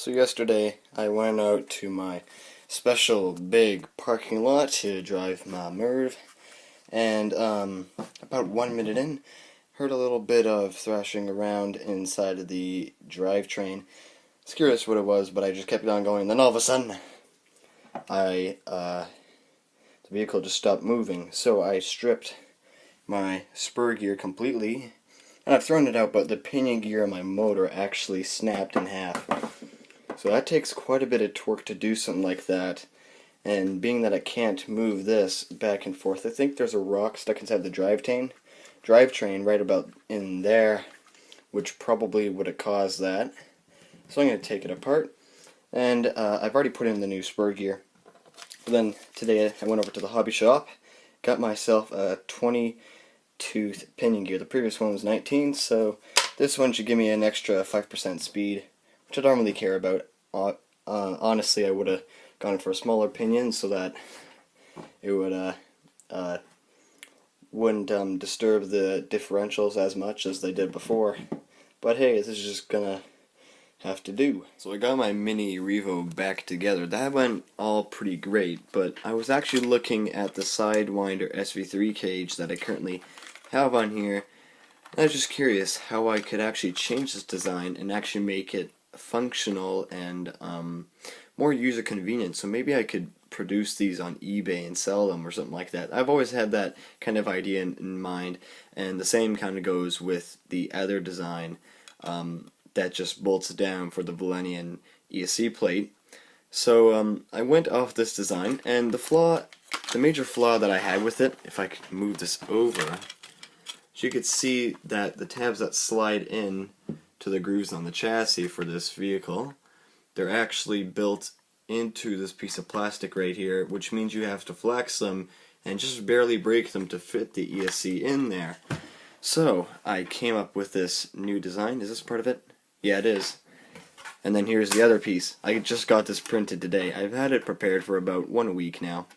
So yesterday I went out to my special big parking lot to drive my Merv, and about 1 minute in, heard a little bit of thrashing around inside of the drivetrain. I was curious what it was, but I just kept on going. Then all of a sudden, the vehicle just stopped moving. So I stripped my spur gear completely, and I've thrown it out, but the pinion gear on my motor actually snapped in half. So that takes quite a bit of torque to do something like that, and being that I can't move this back and forth, I think there's a rock stuck inside the drivetrain right about in there, which probably would have caused that. So I'm going to take it apart, and I've already put in the new spur gear. But then today I went over to the hobby shop, got myself a 20-tooth pinion gear. The previous one was 19, so this one should give me an extra 5% speed, which I don't really care about. Honestly, I would have gone for a smaller pinion so that it wouldn't disturb the differentials as much as they did before. But hey, this is just gonna have to do. So I got my mini Revo back together. That went all pretty great, but I was actually looking at the Sidewinder SV3 cage that I currently have on here. I was just curious how I could actually change this design and actually make it functional and more user convenient. So maybe I could produce these on eBay and sell them or something like that. I've always had that kind of idea in mind, and the same kind of goes with the other design that just bolts down for the Valenian ESC plate. So I went off this design, and the major flaw that I had with it, if I could move this over, so you could see that the tabs that slide in to the grooves on the chassis for this vehicle, they're actually built into this piece of plastic right here, which means you have to flex them and just barely break them to fit the ESC in there. So I came up with this new design. Is this part of it? Yeah, it is. And then here's the other piece. I just got this printed today. I've had it prepared for about 1 week now.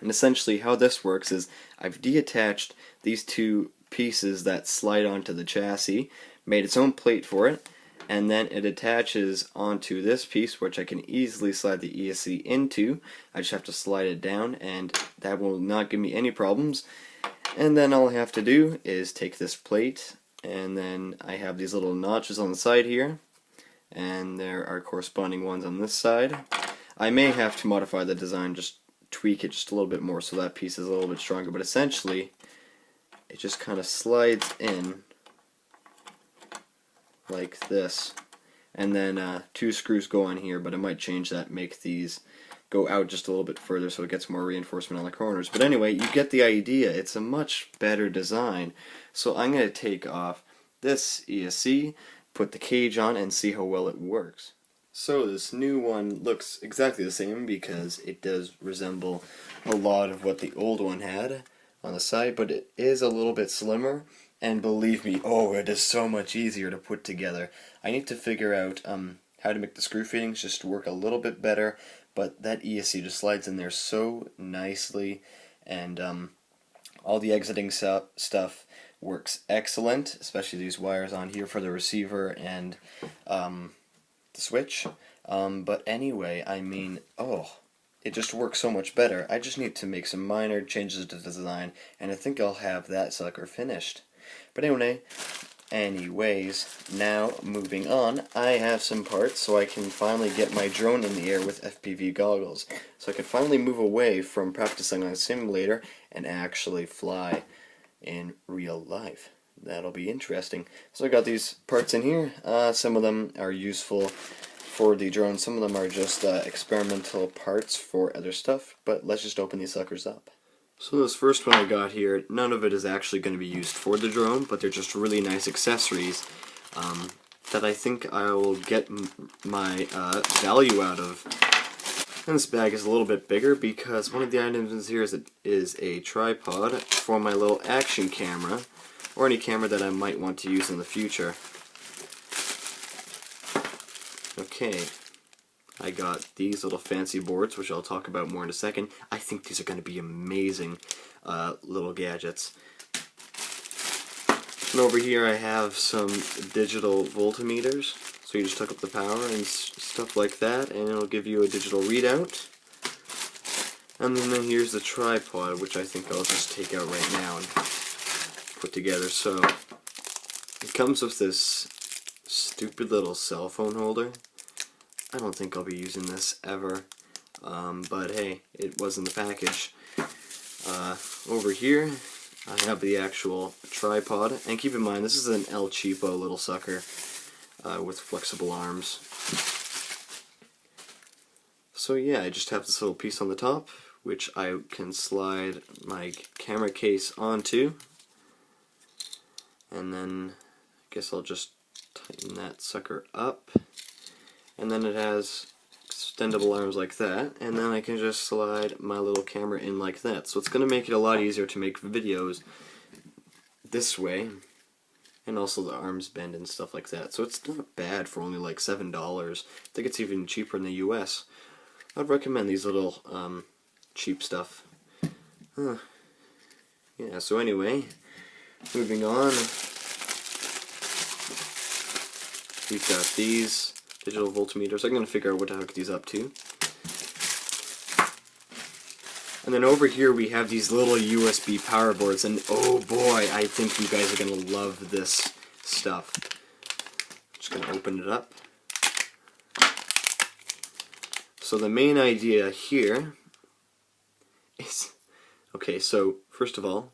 And essentially how this works is I've deattached these two pieces that slide onto the chassis, made its own plate for it, and then it attaches onto this piece, which I can easily slide the ESC into. I just have to slide it down, and that will not give me any problems. And then all I have to do is take this plate, and then I have these little notches on the side here, and there are corresponding ones on this side. I may have to modify the design, just tweak it just a little bit more so that piece is a little bit stronger, but essentially it just kind of slides in like this, and then two screws go on here, but I might change that, make these go out just a little bit further so it gets more reinforcement on the corners. But anyway, you get the idea. It's a much better design. So I'm going to take off this ESC, put the cage on, and see how well it works. So this new one looks exactly the same because it does resemble a lot of what the old one had on the side, but it is a little bit slimmer. And believe me, oh, it is so much easier to put together. I need to figure out how to make the screw fittings just work a little bit better, but that ESC just slides in there so nicely, and all the exiting stuff works excellent, especially these wires on here for the receiver and the switch. But anyway, I mean, oh, it just works so much better. I just need to make some minor changes to the design, and I think I'll have that sucker finished. But anyways, now moving on, I have some parts so I can finally get my drone in the air with FPV goggles. So I can finally move away from practicing on a simulator and actually fly in real life. That'll be interesting. So I got these parts in here. Some of them are useful for the drone, some of them are just experimental parts for other stuff, but let's just open these suckers up. So this first one I got here, none of it is actually going to be used for the drone, but they're just really nice accessories that I think I will get my value out of. And this bag is a little bit bigger because one of the items here is a tripod for my little action camera, or any camera that I might want to use in the future. Okay. I got these little fancy boards, which I'll talk about more in a second. I think these are going to be amazing little gadgets. And over here I have some digital voltmeters. So you just hook up the power and stuff like that, and it'll give you a digital readout. And then here's the tripod, which I think I'll just take out right now and put together. So it comes with this stupid little cell phone holder. I don't think I'll be using this ever, but hey, it was in the package. Over here, I have the actual tripod, and keep in mind this is an El Cheapo little sucker with flexible arms. So yeah, I just have this little piece on the top, which I can slide my camera case onto, and then I guess I'll just tighten that sucker up, and then it has extendable arms like that, and then I can just slide my little camera in like that. So it's going to make it a lot easier to make videos this way, and also the arms bend and stuff like that. So it's not bad for only like $7. I think it's even cheaper in the US. I'd recommend these little cheap stuff. Yeah, so anyway, moving on. We've got these digital voltmeters. I'm going to figure out what to hook these up to. And then over here we have these little USB power boards, and oh boy, I think you guys are going to love this stuff. Just going to open it up. So the main idea here is, okay, so first of all,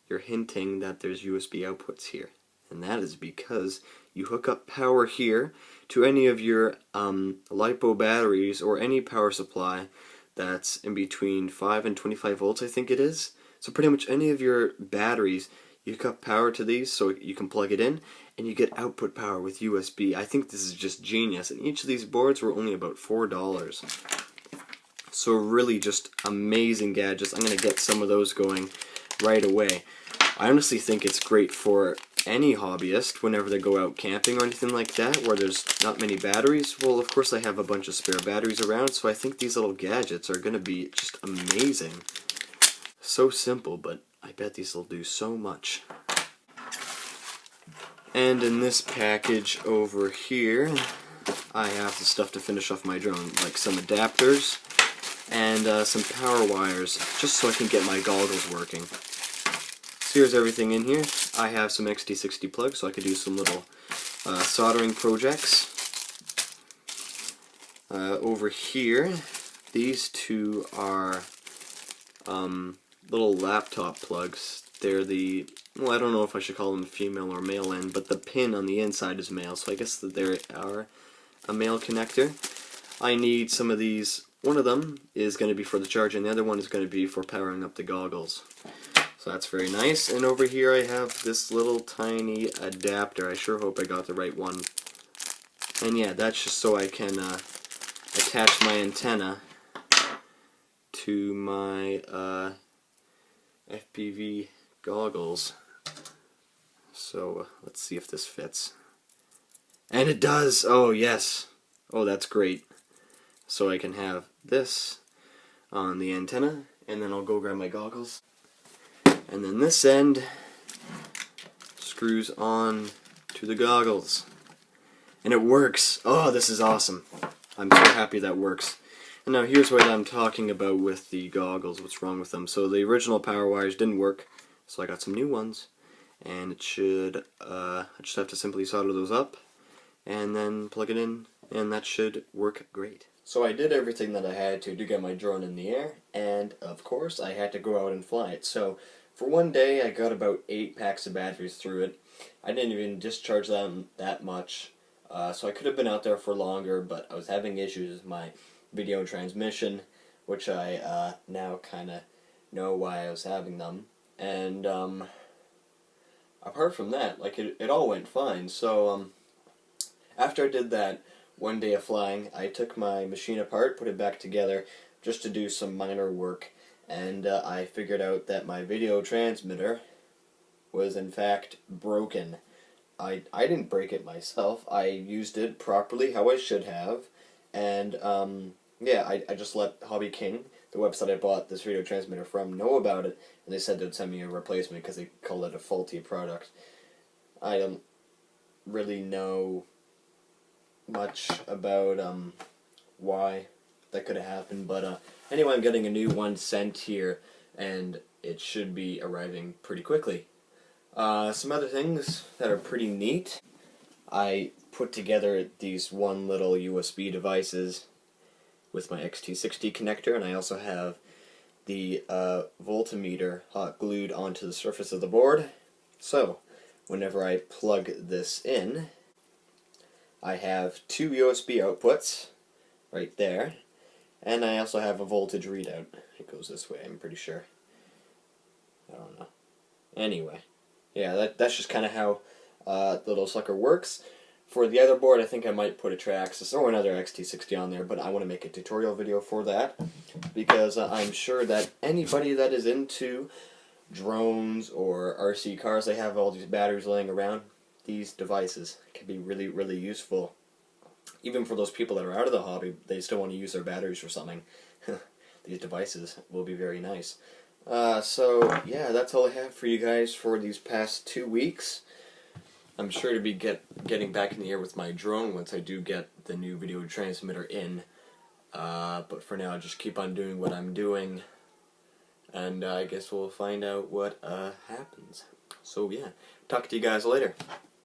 you're hinting that there's USB outputs here. And that is because you hook up power here to any of your LiPo batteries or any power supply that's in between 5 and 25 volts, I think it is. So pretty much any of your batteries, you hook up power to these so you can plug it in, and you get output power with USB. I think this is just genius, and each of these boards were only about $4. So really just amazing gadgets. I'm going to get some of those going right away. I honestly think it's great for any hobbyist whenever they go out camping or anything like that where there's not many batteries. Well, of course I have a bunch of spare batteries around, so I think these little gadgets are going to be just amazing. So simple, but I bet these will do so much. And in this package over here, I have the stuff to finish off my drone, like some adapters and some power wires, just so I can get my goggles working. So here's everything in here. I have some XT60 plugs, so I could do some little soldering projects. Over here, these two are little laptop plugs. They're the, well, I don't know if I should call them female or male end, but the pin on the inside is male, so I guess that they are a male connector. I need some of these. One of them is going to be for the charger, and the other one is going to be for powering up the goggles. So that's very nice. And over here I have this little tiny adapter. I sure hope I got the right one. And yeah, that's just so I can attach my antenna to my FPV goggles. So let's see if this fits. And it does! Oh yes! Oh, that's great. So I can have this on the antenna, and then I'll go grab my goggles. And then this end screws on to the goggles. And it works! Oh, this is awesome. I'm so happy that works. And now here's what I'm talking about with the goggles, what's wrong with them. So the original power wires didn't work, so I got some new ones. And it should, I just have to simply solder those up, and then plug it in, and that should work great. So I did everything that I had to get my drone in the air, and of course I had to go out and fly it. So for one day I got about 8 packs of batteries through it. I didn't even discharge them that much, so I could have been out there for longer, but I was having issues with my video transmission, which I now kind of know why I was having them. And apart from that, like it all went fine. So after I did that one day of flying, I took my machine apart, put it back together, just to do some minor work, and I figured out that my video transmitter was in fact broken. I didn't break it myself. I used it properly how I should have, and yeah, I just let Hobby King, the website I bought this video transmitter from, know about it, and they said they'd send me a replacement because they called it a faulty product. I don't really know much about why that could have happened, but anyway, I'm getting a new one sent here, and it should be arriving pretty quickly. Some other things that are pretty neat. I put together these one little USB devices with my XT60 connector, and I also have the voltmeter hot glued onto the surface of the board. So, whenever I plug this in, I have two USB outputs right there, and I also have a voltage readout. It goes this way, I'm pretty sure. I don't know. Anyway, yeah, that's just kind of how the little sucker works. For the other board, I think I might put a Traxxas or another XT60 on there, but I want to make a tutorial video for that, because I'm sure that anybody that is into drones or RC cars, they have all these batteries laying around. These devices can be really, really useful. Even for those people that are out of the hobby, they still want to use their batteries for something. These devices will be very nice. So, yeah, that's all I have for you guys for these past 2 weeks. I'm sure to be getting back in the air with my drone once I do get the new video transmitter in. But for now, just keep on doing what I'm doing, and I guess we'll find out what happens. So yeah, talk to you guys later.